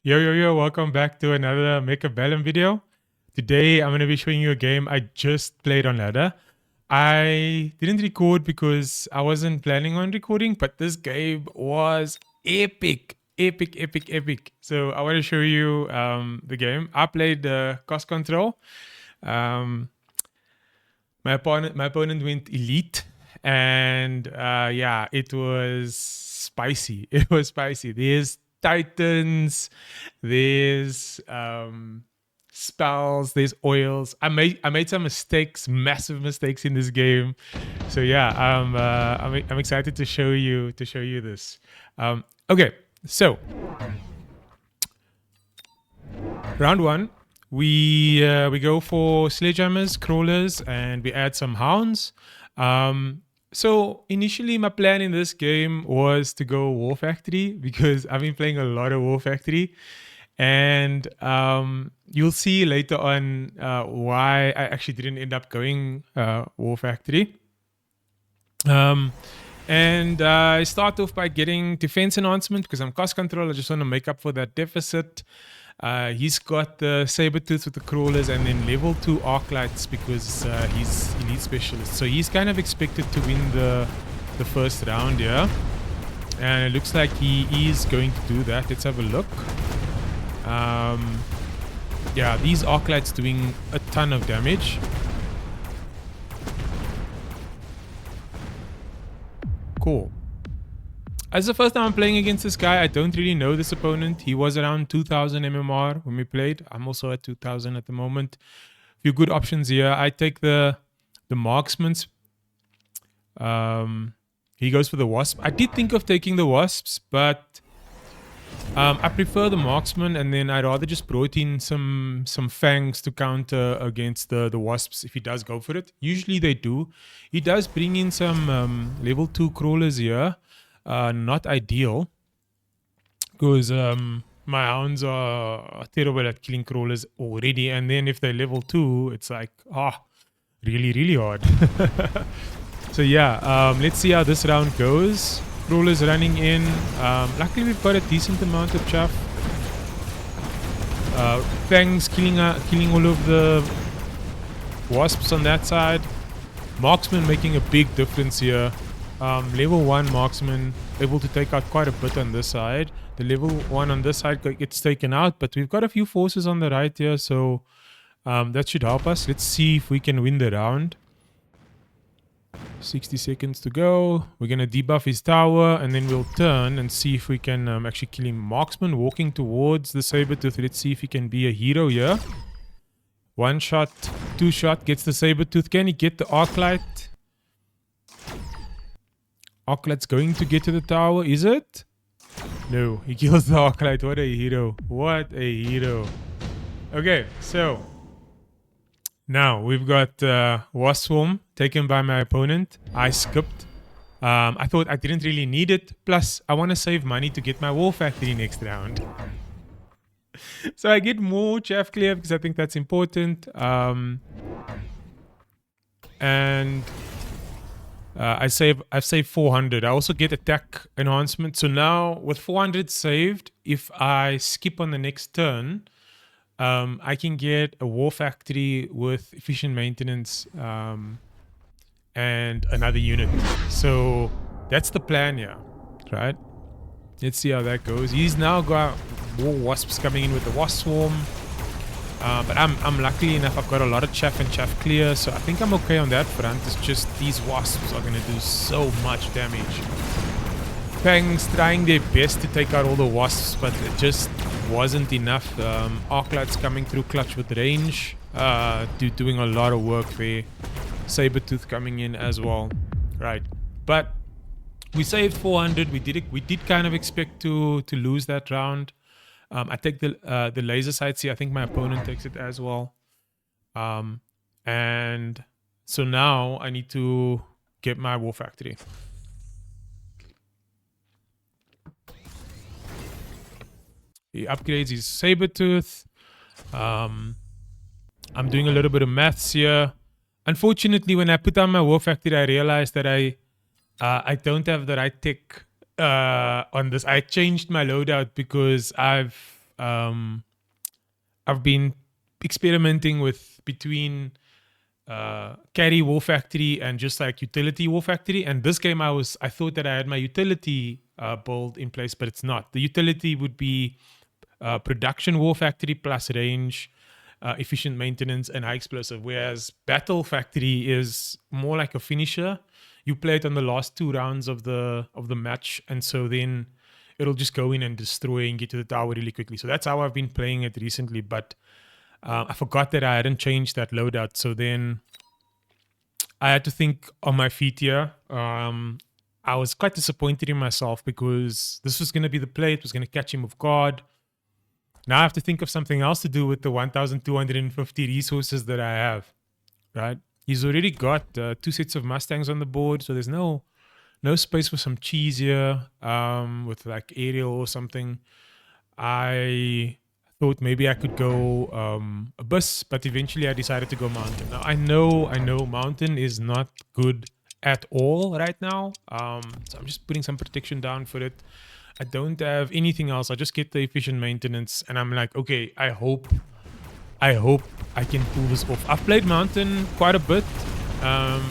Yo, welcome back to another Mechabellum video. Today, I'm going to be showing you a game I just played on ladder. I didn't record because I wasn't planning on recording, but this game was epic. Epic. So I want to show you the game. I played cost control. Um, my opponent went elite, and yeah, it was spicy. It was spicy. There's titans, there's spells, there's oils. I made some mistakes, massive mistakes in this game. So yeah, I'm excited to show you this. Okay, so round one, we go for sledgehammers, crawlers, and we add some hounds. So initially, my plan in this game was to go War Factory because I've been playing a lot of War Factory, and you'll see later on why I actually didn't end up going War Factory. And I start off by getting defense enhancement because I'm cost control. I just want to make up for that deficit. He's got the saber tooth with the crawlers and then level 2 arc lights because he's elite specialist. So he's kind of expected to win the first round here. And it looks like he is going to do that. Let's have a look. Yeah, these arc lights doing a ton of damage. Cool. As the first time I'm playing against this guy, I don't really know this opponent. He was around 2000 MMR when we played. I'm also at 2000 at the moment. Few good options here. I take the marksmans. He goes for the wasp. I did think of taking the wasps, but I prefer the marksman, and then I'd rather just brought in some fangs to counter against the wasps if he does go for it. Usually they do. He does bring in some level 2 crawlers here. Not ideal because my hounds are terrible at killing crawlers already, and then if they're level 2, it's like really hard. So yeah, let's see how this round goes. Crawlers running in. Luckily we've got a decent amount of chaff. Fangs killing all of the wasps on that side. Marksman making a big difference here. Level 1 marksman able to take out quite a bit on this side. The level 1 on this side gets taken out, but we've got a few forces on the right here, so that should help us. Let's see if we can win the round. 60 seconds to go. We're going to debuff his tower, and then we'll turn and see if we can actually kill him. Marksman walking towards the saber-tooth. Let's see if he can be a hero here. 1 shot, 2 shot, gets the saber-tooth. Can he get the arc light? Arclight's going to get to the tower, is it? No, he kills the Arclight. What a hero. What a hero. Okay, so now we've got Wasp Swarm taken by my opponent. I skipped. I thought I didn't really need it. Plus, I want to save money to get my War Factory next round. So I get more chaff clear because I think that's important. And I've saved 400. I also get attack enhancement. So now with 400 saved, if I skip on the next turn, I can get a War Factory with efficient maintenance and another unit. So that's the plan here, right? Let's see how that goes. He's now got more wasps coming in with the wasp swarm. But I'm lucky enough, I've got a lot of chaff and chaff clear, so I think I'm okay on that front. It's just these wasps are going to do so much damage. Fangs trying their best to take out all the wasps, but it just wasn't enough. Arclights coming through clutch with range, doing a lot of work there. Sabertooth coming in as well. Right, but we saved 400. We did kind of expect to lose that round. I take the laser sights here. I think my opponent takes it as well. And so now I need to get my War Factory. He upgrades his Sabertooth. I'm doing a little bit of maths here. Unfortunately, when I put on my War Factory, I realized that I don't have the right tech on this. I changed my loadout because I've I've been experimenting with between carry War Factory and just like utility War Factory. And this game, I thought that I had my utility build in place, but it's not. The utility would be production War Factory plus range, efficient maintenance, and high explosive. Whereas Battle Factory is more like a finisher. You play it on the last 2 rounds of the match, and so then it'll just go in and destroy and get to the tower really quickly. So that's how I've been playing it recently. But I forgot that I hadn't changed that loadout. So then I had to think on my feet here. I was quite disappointed in myself because this was going to be the play. It was going to catch him off guard. Now I have to think of something else to do with the 1,250 resources that I have, right? He's already got 2 sets of Mustangs on the board, so there's no space for some cheese here with like aerial or something. I thought maybe I could go Abyss, but eventually I decided to go Mountain. Now I know Mountain is not good at all right now, so I'm just putting some protection down for it. I don't have anything else. I just get the efficient maintenance, and I'm like, okay, I hope I can pull this off. I've played Mountain quite a bit.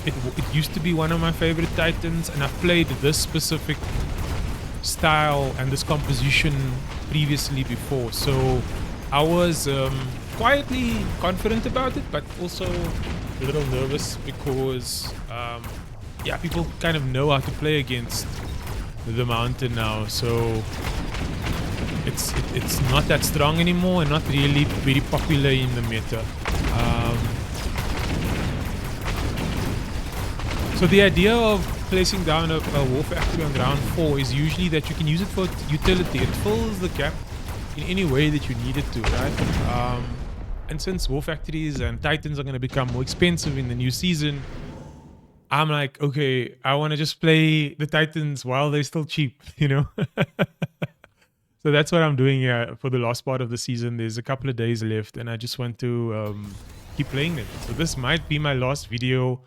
It used to be one of my favorite Titans, and I've played this specific style and this composition previously before. So I was quietly confident about it, but also a little nervous because, yeah, people kind of know how to play against the Mountain now. So it's not that strong anymore and not really very popular in the meta. So the idea of placing down a War Factory on round 4 is usually that you can use it for utility. It fills the gap in any way that you need it to, right? And since War Factories and Titans are going to become more expensive in the new season, I'm like, okay, I want to just play the Titans while they're still cheap, you know? So that's what I'm doing here for the last part of the season. There's a couple of days left, and I just want to keep playing them. So this might be my last video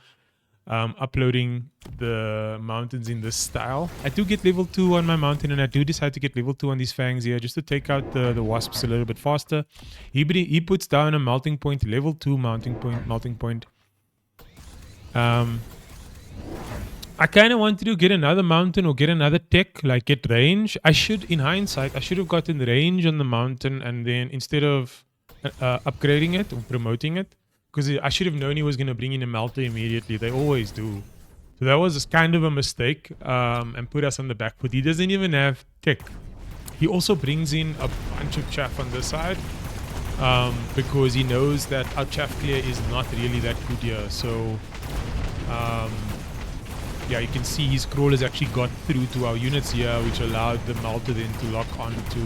uploading the mountains in this style. I do get level 2 on my mountain, and I do decide to get level 2 on these fangs here just to take out the wasps a little bit faster. He puts down a melting point, level 2 melting point. I kind of wanted to get another mountain or get another tech, like get range. In hindsight, I should have gotten range on the mountain, and then instead of upgrading it or promoting it, because I should have known he was going to bring in a melter immediately. They always do. So that was kind of a mistake and put us on the back foot. He doesn't even have tech. He also brings in a bunch of chaff on this side because he knows that our chaff clear is not really that good here. So yeah, you can see his crawlers actually got through to our units here, which allowed the melter then to lock onto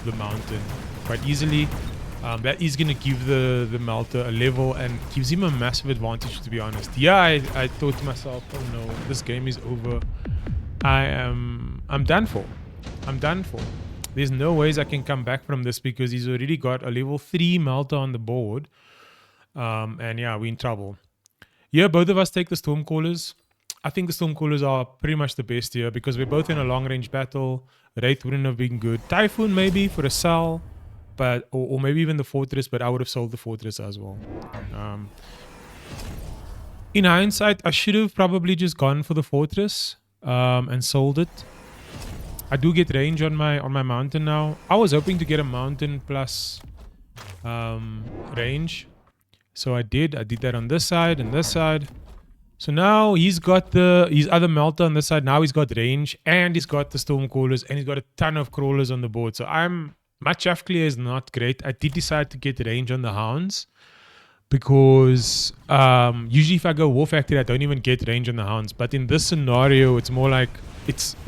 the mountain quite easily. That is going to give the melter a level and gives him a massive advantage, to be honest. Yeah, I thought to myself, oh no, this game is over. I'm done for. I'm done for. There's no ways I can come back from this because he's already got a level 3 melter on the board. And yeah, we're in trouble. Yeah, both of us take the Stormcallers. I think the Stormcallers are pretty much the best here because we're both in a long-range battle. Wraith wouldn't have been good. Typhoon maybe for a sell, but or maybe even the Fortress, but I would have sold the Fortress as well. In hindsight, I should have probably just gone for the Fortress and sold it. I do get range on my mountain now. I was hoping to get a mountain plus range. So I did that on this side and this side. So now he's got his other melter on this side. Now he's got range and he's got the Stormcallers and he's got a ton of crawlers on the board. So my chaff clear is not great. I did decide to get range on the hounds because usually if I go War Factory, I don't even get range on the hounds. But in this scenario, it's more like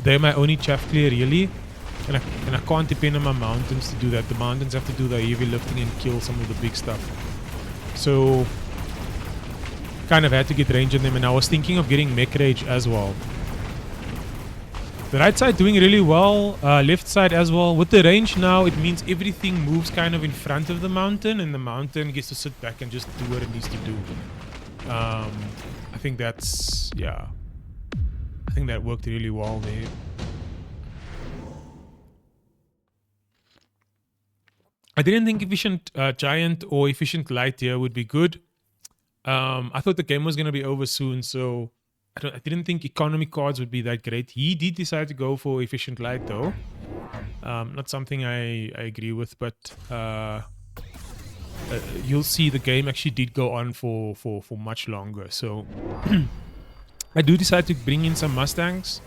they're my only chaff clear really. And I can't depend on my mountains to do that. The mountains have to do the heavy lifting and kill some of the big stuff. So kind of had to get range on them, and I was thinking of getting mech rage as well. The right side doing really well, left side as well. With the range now, it means everything moves kind of in front of the mountain, and the mountain gets to sit back and just do what it needs to do. I think that's, yeah. I think that worked really well there. I didn't think efficient giant or efficient light here would be good. I thought the game was going to be over soon, so I didn't think economy cards would be that great. He did decide to go for efficient light, though. Not something I agree with, but you'll see the game actually did go on for much longer. So I do decide to bring in some Mustangs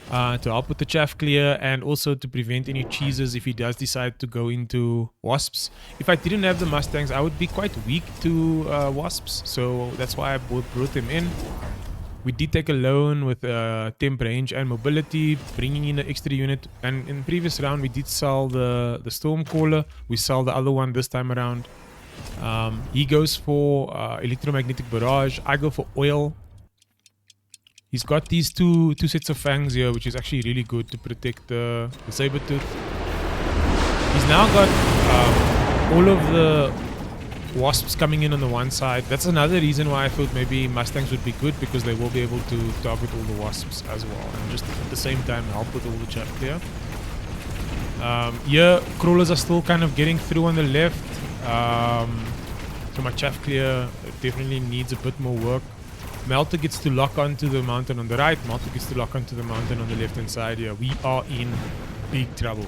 to help with the chaff clear and also to prevent any cheeses if he does decide to go into wasps. If I didn't have the Mustangs, I would be quite weak to wasps, so that's why I brought them in. We did take a loan with temp range and mobility, bringing in an extra unit. And in the previous round, we did sell the Stormcaller. We sell the other one this time around. He goes for electromagnetic barrage. I go for oil. He's got these two sets of fangs here, which is actually really good to protect the saber-tooth. He's now got all of the wasps coming in on the one side. That's another reason why I thought maybe Mustangs would be good, because they will be able to target all the wasps as well, and just at the same time help with all the chaff clear. Here, crawlers are still kind of getting through on the left. So my chaff clear definitely needs a bit more work. Melter gets to lock onto the mountain on the right. Melter gets to lock onto the mountain on the left hand side here. We are in big trouble.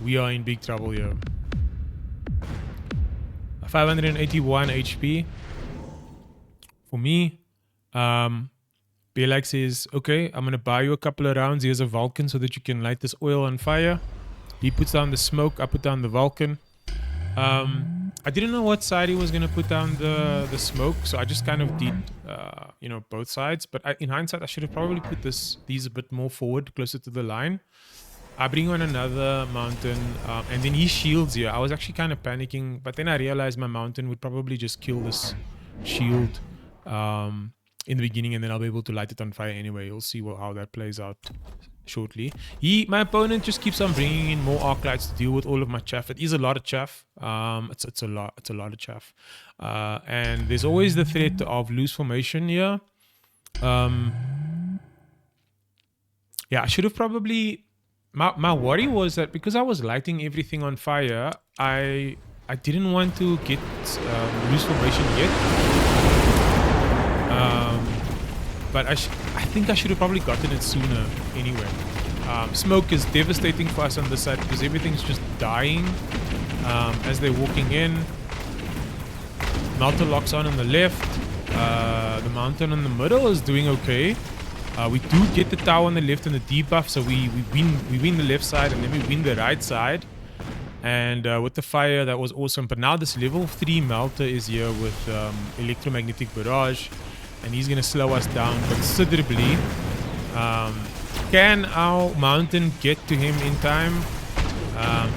We are in big trouble here. 581 HP. For me, Belak says, okay, I'm going to buy you a couple of rounds. Here's a Vulcan so that you can light this oil on fire. He puts down the smoke. I put down the Vulcan. I didn't know what side he was going to put down the smoke, so I just kind of did, both sides. But in hindsight, I should have probably put these a bit more forward, closer to the line. I bring on another mountain, and then he shields here. I was actually kind of panicking, but then I realized my mountain would probably just kill this shield in the beginning, and then I'll be able to light it on fire anyway. You'll see how that plays out shortly. My opponent just keeps on bringing in more arc lights to deal with all of my chaff. It is a lot of chaff. It's a lot of chaff, and there's always the threat of loose formation here. Yeah, I should have probably. My worry was that because I was lighting everything on fire, I didn't want to get loose formation yet. But I think I should have probably gotten it sooner anyway. Smoke is devastating for us on this side because everything's just dying as they're walking in. Melter locks on the left. The mountain in the middle is doing okay. We do get the tower on the left and the debuff, so we win the left side and then we win the right side. And with the fire, that was awesome. But now this level 3 Melter is here with electromagnetic barrage, and he's going to slow us down considerably. Can our mountain get to him in time?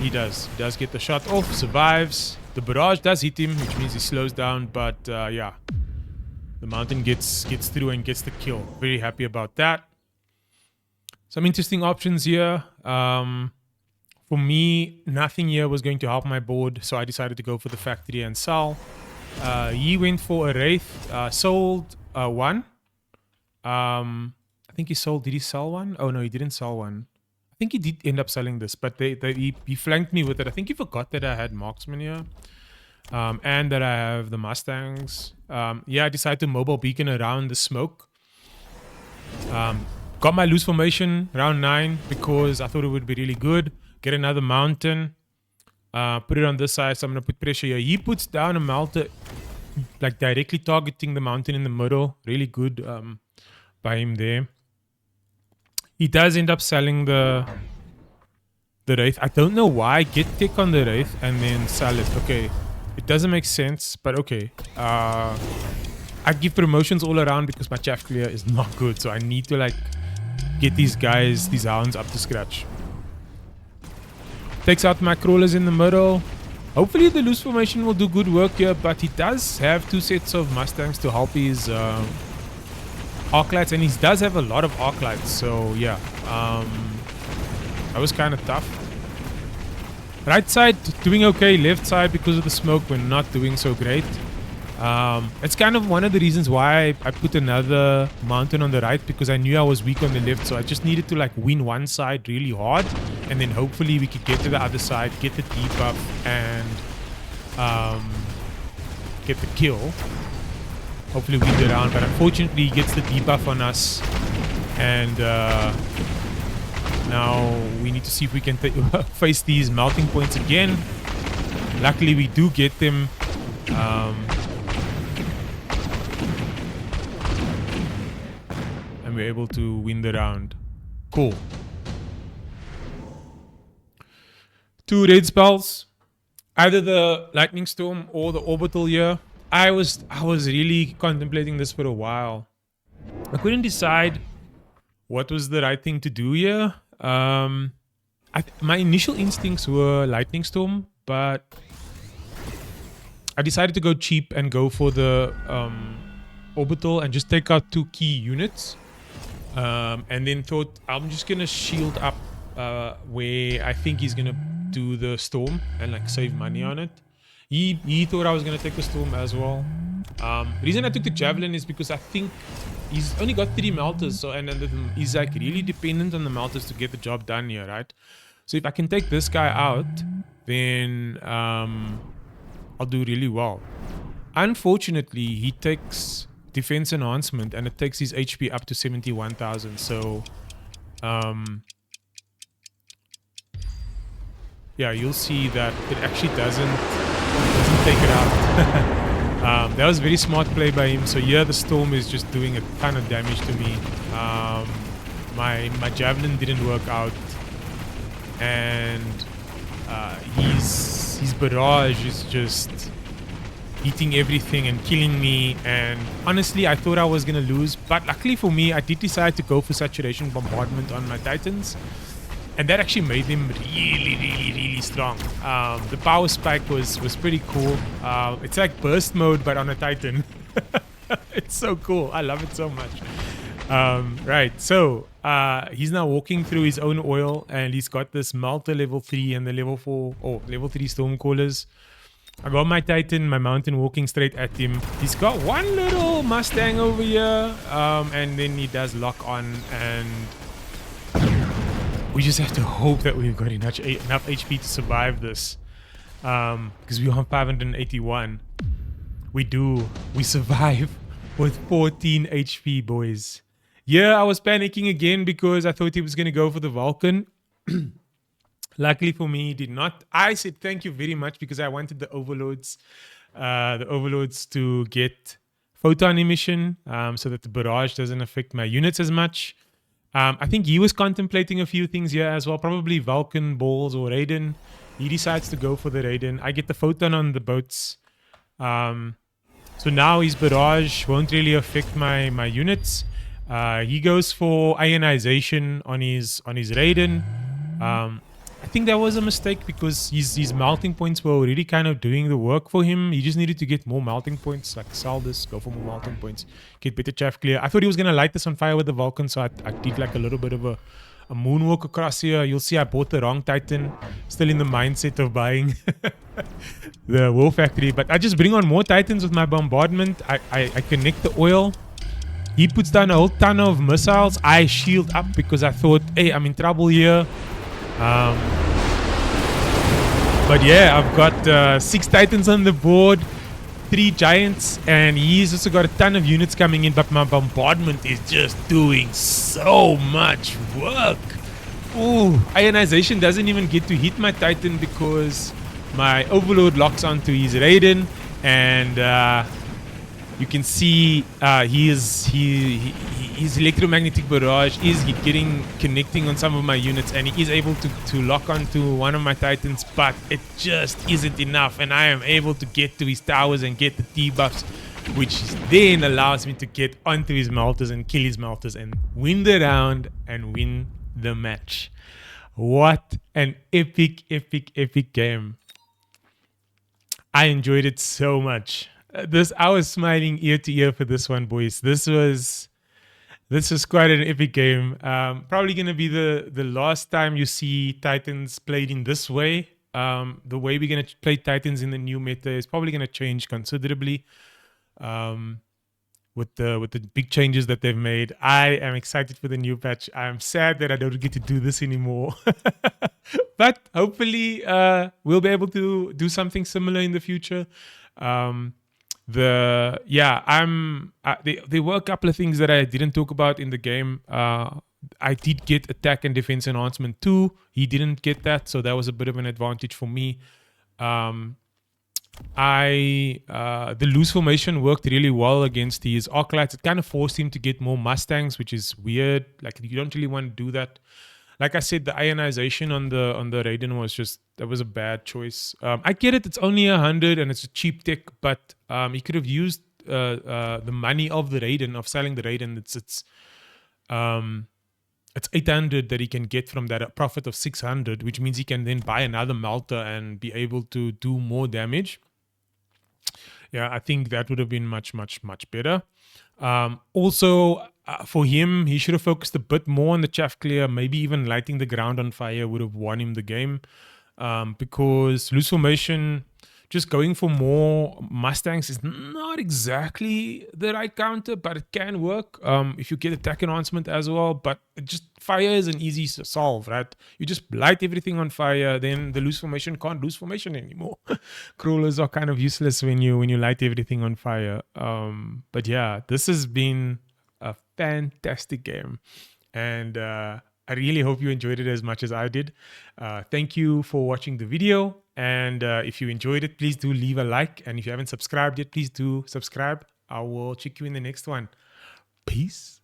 He does. He does get the shot off, survives. The barrage does hit him, which means he slows down, but yeah. The mountain gets through and gets the kill. Very happy about that. Some interesting options here. For me, nothing here was going to help my board, so I decided to go for the factory and sell. He went for a Wraith, sold one. I think he sold. Did he sell one? Oh no, he didn't sell one. I think he did end up selling this, but he flanked me with it. I think he forgot that I had marksman here. And that I have the Mustangs. Yeah, I decided to mobile beacon around the smoke. Got my loose formation round 9 because I thought it would be really good. Get another mountain. Put it on this side, so I'm going to put pressure here. He puts down a Melter, like directly targeting the mountain in the middle. Really good by him there. He does end up selling the Wraith. I don't know why. Get tech on the Wraith and then sell it. Okay. It doesn't make sense, but okay. I give promotions all around because my chaff clear is not good, so I need to like get these hounds up to scratch. Takes out my crawlers in the middle. Hopefully the loose formation will do good work here, but he does have 2 sets of Mustangs to help his arc lights, and he does have a lot of arc lights, so yeah. That was kind of tough. Right side doing okay, left side because of the smoke we're not doing so great. It's kind of one of the reasons why I put another mountain on the right, because I knew I was weak on the left, so I just needed to like win one side really hard and then hopefully we could get to the other side, get the debuff, and get the kill. Hopefully win the round, but unfortunately he gets the debuff on us, and now we need to see if we can face these melting points again. Luckily we do get them. And we're able to win the round. Cool. 2 red spells. Either the Lightning Storm or the Orbital here. I was really contemplating this for a while. I couldn't decide what was the right thing to do here. My initial instincts were Lightning Storm, but I decided to go cheap and go for the Orbital and just take out 2 key units. And then thought I'm just gonna shield up where I think he's gonna do the storm and like save money on it. He thought I was gonna take the storm as well. The reason I took the javelin is because I think he's only got 3 melters, so and he's like really dependent on the melters to get the job done here, right? So if I can take this guy out, then I'll do really well. Unfortunately, he takes defense enhancement and it takes his HP up to 71,000. So yeah, you'll see that it actually doesn't take it out. That was very smart play by him. So yeah, the storm is just doing a ton of damage to me. My javelin didn't work out, and his barrage is just eating everything and killing me. And honestly, I thought I was gonna lose, but luckily for me, I did decide to go for saturation bombardment on my Titans, and that actually made them really strong. The power spike was pretty cool. It's like burst mode but on a Titan. It's so cool. I love it so much. Right, so he's now walking through his own oil, and he's got this melter level 3 and the level 4 or level 3 stormcallers. I got my Titan, my mountain, walking straight at him. He's got one little Mustang over here, and then he does lock on, and we just have to hope that we've got enough HP to survive this, because we're on 581. We do. We survive with 14 HP, boys. Yeah, I was panicking again because I thought he was going to go for the Vulcan. Luckily for me, he did not. I said thank you very much because I wanted the overloads to get photon emission, so that the barrage doesn't affect my units as much. I think he was contemplating a few things here as well, probably Vulcan, Balls, or Raiden. He decides to go for the Raiden. I get the photon on the boats. So now his barrage won't really affect my units. He goes for ionization on his Raiden. I think that was a mistake because his melting points were already kind of doing the work for him. He just needed to get more melting points, like sell this, go for more melting points, get better chaff clear. I thought he was going to light this on fire with the Vulcan, so I did like a little bit of a moonwalk across here. You'll see I bought the wrong Titan, still in the mindset of buying the War Factory. But I just bring on more Titans with my bombardment. I connect the oil. He puts down a whole ton of missiles. I shield up because I thought, hey, I'm in trouble here. But yeah, I've got 6 Titans on the board, 3 Giants, and he's also got a ton of units coming in, but my bombardment is just doing so much work. Ooh, ionization doesn't even get to hit my Titan because my Overload locks onto his Raiden, and you can see his electromagnetic barrage is connecting on some of my units, and he is able to lock onto one of my Titans, but it just isn't enough, and I am able to get to his towers and get the debuffs, which then allows me to get onto his melters and kill his melters and win the round and win the match. What an epic game. I enjoyed it so much. I was smiling ear to ear for this one, boys. This was quite an epic game. Probably gonna be the last time you see Titans played in this way. The way we're gonna play Titans in the new meta is probably gonna change considerably. We're with the big changes that they've made. I am excited for the new patch. I'm sad that I don't get to do this anymore. But hopefully we'll be able to do something similar in the future. There were a couple of things that I didn't talk about in the game. I did get attack and defense enhancement too. He didn't get that, so that was a bit of an advantage for me. The loose formation worked really well against his Arclights. It kind of forced him to get more Mustangs, which is weird. Like, you don't really want to do that. Like I said, the ionization on the Raiden was a bad choice. I get it; it's only 100 and it's a cheap tech, but he could have used the money of the Raiden, of selling the Raiden. It's 800 that he can get from that, a profit of 600, which means he can then buy another melter and be able to do more damage. Yeah, I think that would have been much, much, much better. Also, for him, he should have focused a bit more on the chaff clear. Maybe even lighting the ground on fire would have won him the game. Because loose formation, just going for more Mustangs is not exactly the right counter, but it can work if you get attack enhancement as well. But fire is an easy solve, right? You just light everything on fire, then the loose formation can't lose formation anymore. Crawlers are kind of useless when you light everything on fire. But yeah, this has been a fantastic game, and I really hope you enjoyed it as much as I did. Thank you for watching the video. And if you enjoyed it, please do leave a like. And if you haven't subscribed yet, please do subscribe. I will check you in the next one. Peace.